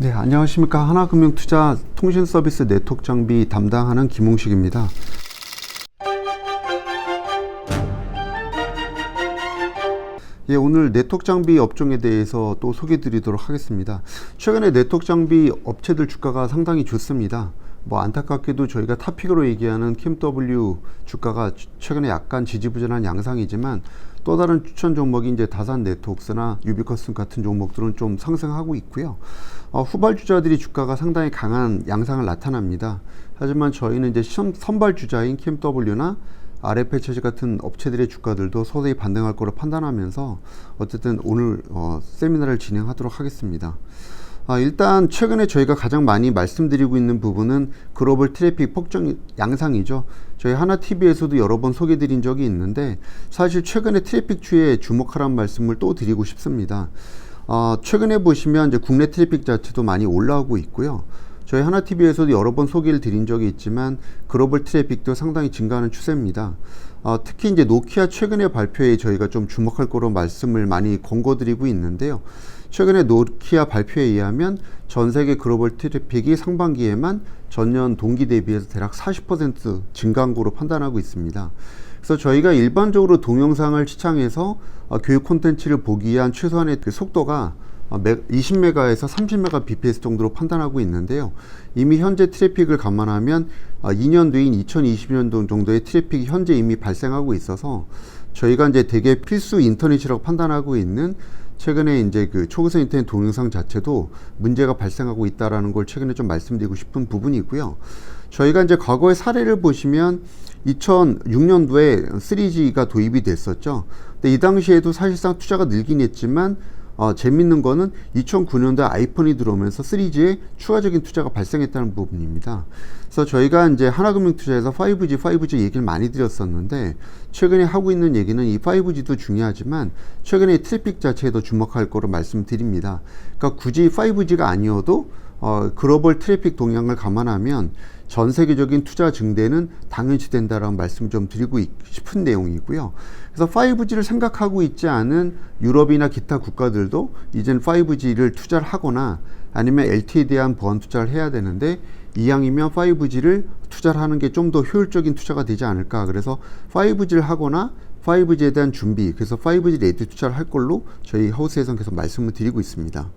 네, 안녕하십니까. 하나금융투자 통신서비스 네트워크 장비 담당하는 김홍식입니다. 예, 오늘 네트워크 장비 업종에 대해서 또 소개해 드리도록 하겠습니다. 최근에 네트워크 장비 업체들 주가가 상당히 좋습니다. 안타깝게도 저희가 탑픽으로 얘기하는 KMW 주가가 최근에 약간 지지부진한 양상이지만 또 다른 추천 종목이 이제 다산 네트워크스나 유비커슨 같은 종목들은 좀 상승하고 있고요. 후발주자들이 주가가 상당히 강한 양상을 나타납니다. 하지만 저희는 이제 선발주자인 KMW나 RFHC 같은 업체들의 주가들도 서서히 반등할 거로 판단하면서 어쨌든 오늘 세미나를 진행하도록 하겠습니다. 일단 최근에 저희가 가장 많이 말씀드리고 있는 부분은 글로벌 트래픽 폭증 양상이죠. 저희 하나TV에서도 여러 번 소개드린 적이 있는데 사실 최근에 트래픽 추이에 주목하라는 말씀을 또 드리고 싶습니다. 최근에 보시면 이제 국내 트래픽 자체도 많이 올라오고 있고요. 저희 하나TV에서도 여러 번 소개를 드린 적이 있지만 글로벌 트래픽도 상당히 증가하는 추세입니다. 특히 이제 노키아 최근에 발표에 저희가 좀 주목할 거로 말씀을 많이 권고드리고 있는데요. 최근에 노키아 발표에 의하면 전 세계 글로벌 트래픽이 상반기에만 전년 동기 대비해서 대략 40% 증가한 거로 판단하고 있습니다. 그래서 저희가 일반적으로 동영상을 시청해서 교육 콘텐츠를 보기 위한 최소한의 그 속도가 20메가에서 30메가 bps 정도로 판단하고 있는데요. 이미 현재 트래픽을 감안하면 2년 뒤인 2020년도 정도의 트래픽이 현재 이미 발생하고 있어서 저희가 이제 되게 필수 인터넷이라고 판단하고 있는 최근에 이제 그 초고속 인터넷 동영상 자체도 문제가 발생하고 있다라는 걸 최근에 좀 말씀드리고 싶은 부분이고요. 저희가 이제 과거의 사례를 보시면 2006년도에 3G가 도입이 됐었죠. 근데 이 당시에도 사실상 투자가 늘긴 했지만 재밌는 거는 2009년도에 아이폰이 들어오면서 3G에 추가적인 투자가 발생했다는 부분입니다. 그래서 저희가 이제 하나금융투자에서 5G 얘기를 많이 드렸었는데 최근에 하고 있는 얘기는 이 5G도 중요하지만 최근에 트래픽 자체에도 주목할 거로 말씀드립니다. 그러니까 굳이 5G가 아니어도 글로벌 트래픽 동향을 감안하면 전 세계적인 투자 증대는 당연시 된다라는 말씀 좀 드리고 싶은 내용이고요. 그래서 5G를 생각하고 있지 않은 유럽이나 기타 국가들도 이젠 5G를 투자를 하거나 아니면 LTE에 대한 보안 투자를 해야 되는데 이왕이면 5G를 투자를 하는 게 좀 더 효율적인 투자가 되지 않을까. 그래서 5G를 하거나 5G에 대한 준비, 그래서 5G 레디 투자를 할 걸로 저희 하우스에서 계속 말씀을 드리고 있습니다.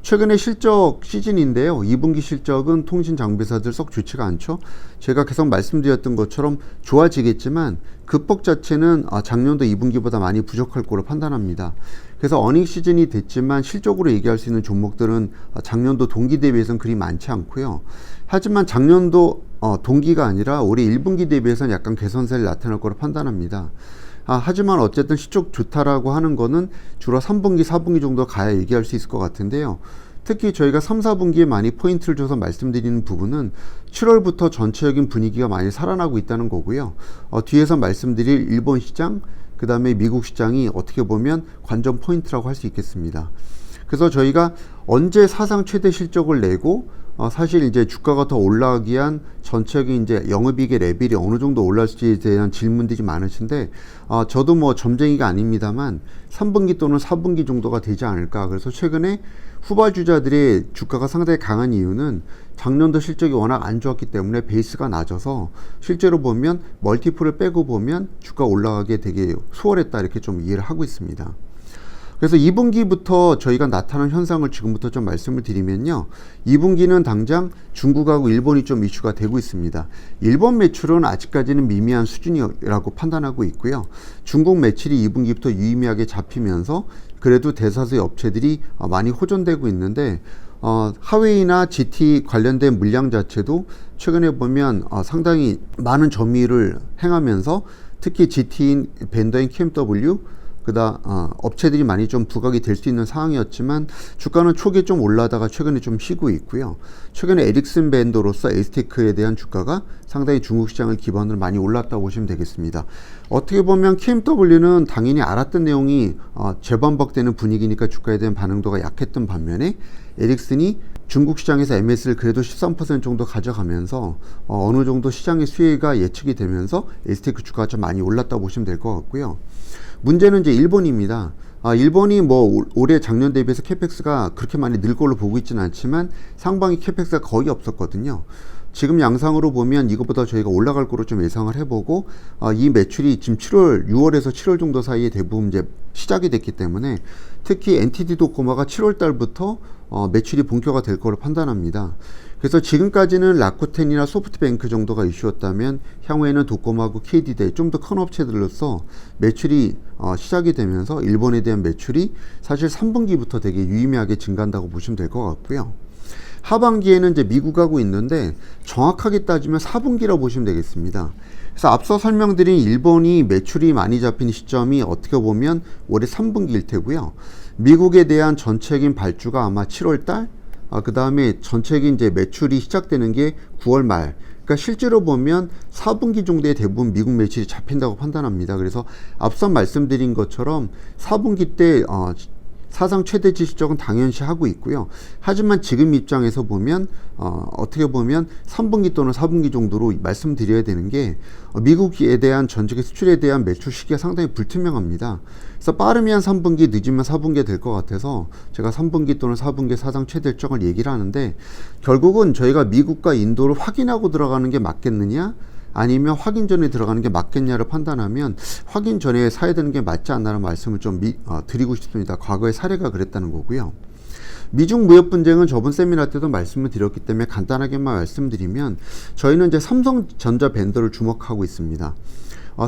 최근에 실적 시즌인데요. 2분기 실적은 통신 장비사들 썩 좋지가 않죠. 제가 계속 말씀드렸던 것처럼 좋아지겠지만 급폭 자체는 작년도 2분기보다 많이 부족할 거로 판단합니다. 그래서 어닝 시즌이 됐지만 실적으로 얘기할 수 있는 종목들은 작년도 동기 대비해서는 그리 많지 않고요. 하지만 작년도 동기가 아니라 올해 1분기 대비해서는 약간 개선세를 나타날 거로 판단합니다. 하지만 어쨌든 실적 좋다라고 하는 거는 주로 3분기, 4분기 정도 가야 얘기할 수 있을 것 같은데요. 특히 저희가 3, 4분기에 많이 포인트를 줘서 말씀드리는 부분은 7월부터 전체적인 분위기가 많이 살아나고 있다는 거고요. 뒤에서 말씀드릴 일본 시장, 그 다음에 미국 시장이 어떻게 보면 관전 포인트라고 할 수 있겠습니다. 그래서 저희가 언제 사상 최대 실적을 내고 사실 이제 주가가 더 올라가기 위한 전체적인 이제 영업이익의 레벨이 어느 정도 올라갈지에 대한 질문들이 많으신데 저도 점쟁이가 아닙니다만 3분기 또는 4분기 정도가 되지 않을까. 그래서 최근에 후발주자들의 주가가 상당히 강한 이유는 작년도 실적이 워낙 안 좋았기 때문에 베이스가 낮아서 실제로 보면 멀티플을 빼고 보면 주가 올라가기에 되게 수월했다 이렇게 좀 이해를 하고 있습니다. 그래서 2분기부터 저희가 나타난 현상을 지금부터 좀 말씀을 드리면요. 2분기는 당장 중국하고 일본이 좀 이슈가 되고 있습니다. 일본 매출은 아직까지는 미미한 수준이라고 판단하고 있고요. 중국 매출이 2분기부터 유의미하게 잡히면서 그래도 대다수의 업체들이 많이 호전되고 있는데 하웨이나 GT 관련된 물량 자체도 최근에 보면 상당히 많은 점유율을 행하면서 특히 GT인 벤더인 KMW 업체들이 많이 좀 부각이 될 수 있는 상황이었지만 주가는 초기에 좀 올라다가 최근에 좀 쉬고 있고요. 최근에 에릭슨 벤더로서 에스테크에 대한 주가가 상당히 중국 시장을 기반으로 많이 올랐다고 보시면 되겠습니다. 어떻게 보면 KMW는 당연히 알았던 내용이 재반복되는 분위기니까 주가에 대한 반응도가 약했던 반면에 에릭슨이 중국 시장에서 MS를 그래도 13% 정도 가져가면서 어느 정도 시장의 수혜가 예측이 되면서 에스테크 주가가 좀 많이 올랐다고 보시면 될 것 같고요. 문제는 이제 일본입니다. 일본이 뭐 올해 작년 대비해서 캐펙스가 그렇게 많이 늘 걸로 보고 있지는 않지만 상반기 캐펙스가 거의 없었거든요. 지금 양상으로 보면 이것보다 저희가 올라갈 거로 좀 예상을 해보고, 이 매출이 지금 6월에서 7월 정도 사이에 대부분 이제 시작이 됐기 때문에 특히 NTT 도코모가 7월 달부터 매출이 본격화 될 거로 판단합니다. 그래서 지금까지는 라쿠텐이나 소프트뱅크 정도가 이슈였다면 향후에는 도코모하고 KDD 좀 더 큰 업체들로서 매출이 시작이 되면서 일본에 대한 매출이 사실 3분기부터 되게 유의미하게 증가한다고 보시면 될 것 같고요. 하반기에는 이제 미국하고 있는데 정확하게 따지면 4분기라고 보시면 되겠습니다. 그래서 앞서 설명드린 일본이 매출이 많이 잡힌 시점이 어떻게 보면 올해 3분기일 테고요. 미국에 대한 전체적인 발주가 아마 7월 달, 그 다음에 전체적인 이제 매출이 시작되는 게 9월 말. 그러니까 실제로 보면 4분기 정도에 대부분 미국 매출이 잡힌다고 판단합니다. 그래서 앞서 말씀드린 것처럼 4분기 때 사상 최대치 실적은 당연시 하고 있고요. 하지만 지금 입장에서 보면 어떻게 보면 3분기 또는 4분기 정도로 말씀드려야 되는 게 미국에 대한 전적의 수출에 대한 매출 시기가 상당히 불투명합니다. 그래서 빠르면 3분기, 늦으면 4분기가 될 것 같아서 제가 3분기 또는 4분기 사상 최대 일정을 얘기를 하는데, 결국은 저희가 미국과 인도를 확인하고 들어가는 게 맞겠느냐, 아니면 확인 전에 들어가는 게 맞겠냐를 판단하면 확인 전에 사야 되는 게 맞지 않나라는 말씀을 좀 드리고 싶습니다. 과거의 사례가 그랬다는 거고요. 미중 무역 분쟁은 저번 세미나 때도 말씀을 드렸기 때문에 간단하게만 말씀드리면, 저희는 이제 삼성전자 벤더를 주목하고 있습니다.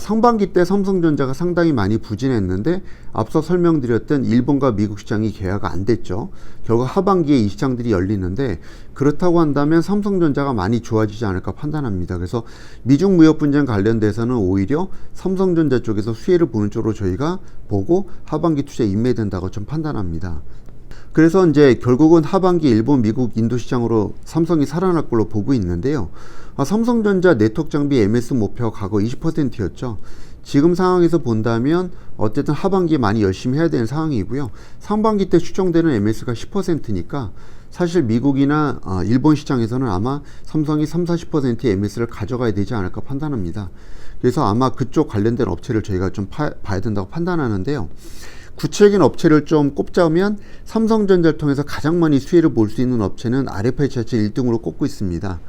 상반기 때 삼성전자가 상당히 많이 부진했는데 앞서 설명드렸던 일본과 미국 시장이 개화가 안 됐죠. 결국 하반기에 이 시장들이 열리는데, 그렇다고 한다면 삼성전자가 많이 좋아지지 않을까 판단합니다. 그래서 미중 무역 분쟁 관련돼서는 오히려 삼성전자 쪽에서 수혜를 보는 쪽으로 저희가 보고 하반기 투자에 임매된다고 좀 판단합니다. 그래서 이제 결국은 하반기 일본, 미국, 인도 시장으로 삼성이 살아날 걸로 보고 있는데요. 삼성전자 네트워크 장비 MS 목표가 과거 20%였죠. 지금 상황에서 본다면 어쨌든 하반기에 많이 열심히 해야 되는 상황이고요. 상반기 때 추정되는 MS가 10%니까 사실 미국이나 일본 시장에서는 아마 삼성이 30-40%의 MS를 가져가야 되지 않을까 판단합니다. 그래서 아마 그쪽 관련된 업체를 저희가 좀 봐야 된다고 판단하는데요. 구체적인 업체를 좀 꼽자면 삼성전자를 통해서 가장 많이 수혜를 볼 수 있는 업체는 RFHIC 1등으로 꼽고 있습니다.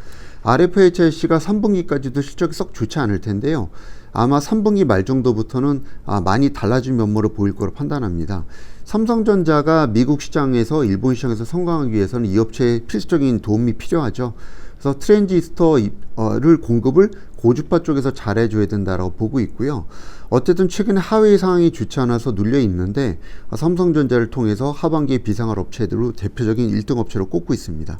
RFHIC가 3분기까지도 실적이 썩 좋지 않을 텐데요. 아마 3분기 말 정도부터는 많이 달라진 면모를 보일 거로 판단합니다. 삼성전자가 미국 시장에서 일본 시장에서 성공하기 위해서는 이 업체의 필수적인 도움이 필요하죠. 그래서 트랜지스터를 공급을 고주파 쪽에서 잘해줘야 된다라고 보고 있고요. 어쨌든 최근에 하회 상황이 좋지 않아서 눌려 있는데 삼성전자를 통해서 하반기에 비상할 업체들로 대표적인 1등 업체로 꼽고 있습니다.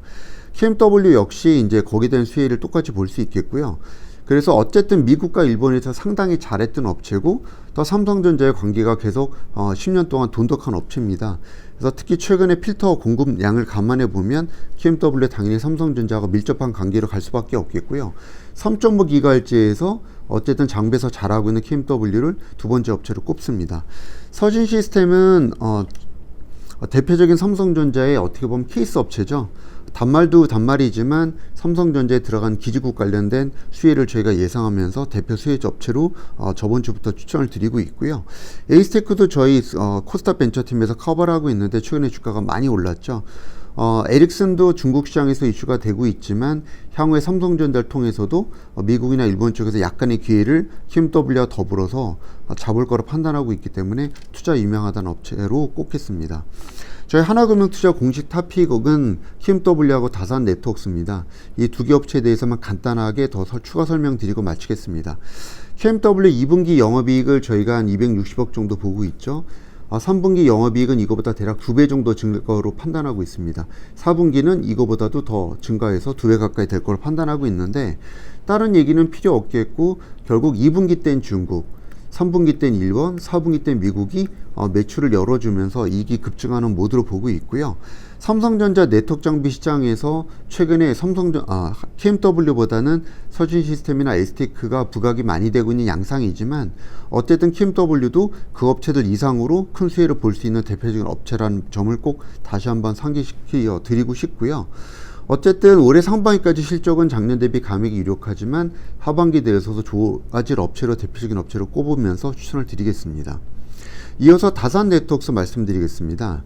KMW 역시 이제 거기에 대한 수혜를 똑같이 볼 수 있겠고요. 그래서 어쨌든 미국과 일본에서 상당히 잘했던 업체고, 또 삼성전자의 관계가 계속 10년 동안 돈독한 업체입니다. 그래서 특히 최근에 필터 공급량을 감안해 보면 KMW에 당연히 삼성전자가 밀접한 관계로 갈 수밖에 없겠고요. 3.5GHz에서 어쨌든 장비에서 잘하고 있는 KMW를 두 번째 업체로 꼽습니다. 서진 시스템은 대표적인 삼성전자의 어떻게 보면 케이스 업체죠. 단말도 단말이지만 삼성전자에 들어간 기지국 관련된 수혜를 저희가 예상하면서 대표 수혜 업체로 저번 주부터 추천을 드리고 있고요. 에이스테크도 저희 코스닥 벤처팀에서 커버를 하고 있는데 최근에 주가가 많이 올랐죠. 에릭슨도 중국 시장에서 이슈가 되고 있지만 향후에 삼성전자를 통해서도 미국이나 일본 쪽에서 약간의 기회를 KMW와 더불어서 잡을 거로 판단하고 있기 때문에 투자 유명하다는 업체로 꼽겠습니다. 저희 하나금융투자 공식 탑픽은 KMW하고 다산 네트워크입니다. 이 두 개 업체에 대해서만 간단하게 더 추가 설명드리고 마치겠습니다. KMW 2분기 영업이익을 저희가 한 260억 정도 보고 있죠. 3분기 영업이익은 이거보다 대략 2배 정도 증가로 판단하고 있습니다. 4분기는 이거보다도 더 증가해서 2배 가까이 될 걸로 판단하고 있는데, 다른 얘기는 필요 없겠고 결국 2분기 땐 중국, 3분기 땐 일본, 4분기 땐 미국이 매출을 열어주면서 이익이 급증하는 모드로 보고 있고요. 삼성전자 네트워크 장비 시장에서 최근에 KMW보다는 서진 시스템이나 STEC가 부각이 많이 되고 있는 양상이지만, 어쨌든 KMW도 그 업체들 이상으로 큰 수혜를 볼 수 있는 대표적인 업체라는 점을 꼭 다시 한번 상기시켜 드리고 싶고요. 어쨌든 올해 상반기까지 실적은 작년 대비 감액이 유력하지만 하반기 들어서도 좋아질 업체로 대표적인 업체로 꼽으면서 추천을 드리겠습니다. 이어서 다산 네트워크스 말씀드리겠습니다.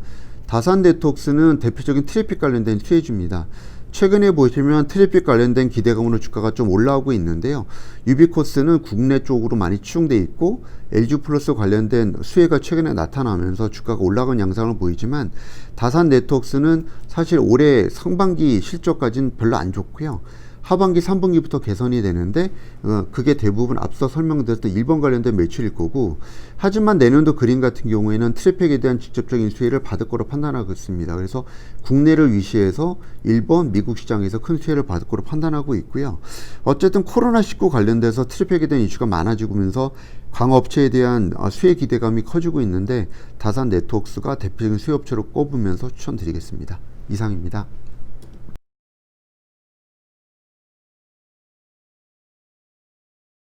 다산 네트워크스는 대표적인 트래픽 관련된 수혜주입니다. 최근에 보시면 트래픽 관련된 기대감으로 주가가 좀 올라오고 있는데요. 유비코스는 국내 쪽으로 많이 치중돼 있고 LG 플러스 관련된 수혜가 최근에 나타나면서 주가가 올라간 양상을 보이지만 다산 네트워크스는 사실 올해 상반기 실적까지는 별로 안 좋고요. 하반기 3분기부터 개선이 되는데 그게 대부분 앞서 설명드렸던 일본 관련된 매출일 거고, 하지만 내년도 그림 같은 경우에는 트래픽에 대한 직접적인 수혜를 받을 거로 판단하고 있습니다. 그래서 국내를 위시해서 일본, 미국 시장에서 큰 수혜를 받을 거로 판단하고 있고요. 어쨌든 코로나19 관련돼서 트래픽에 대한 이슈가 많아지면서 광업체에 대한 수혜 기대감이 커지고 있는데 다산 네트워크스가 대표적인 수혜업체로 꼽으면서 추천드리겠습니다. 이상입니다.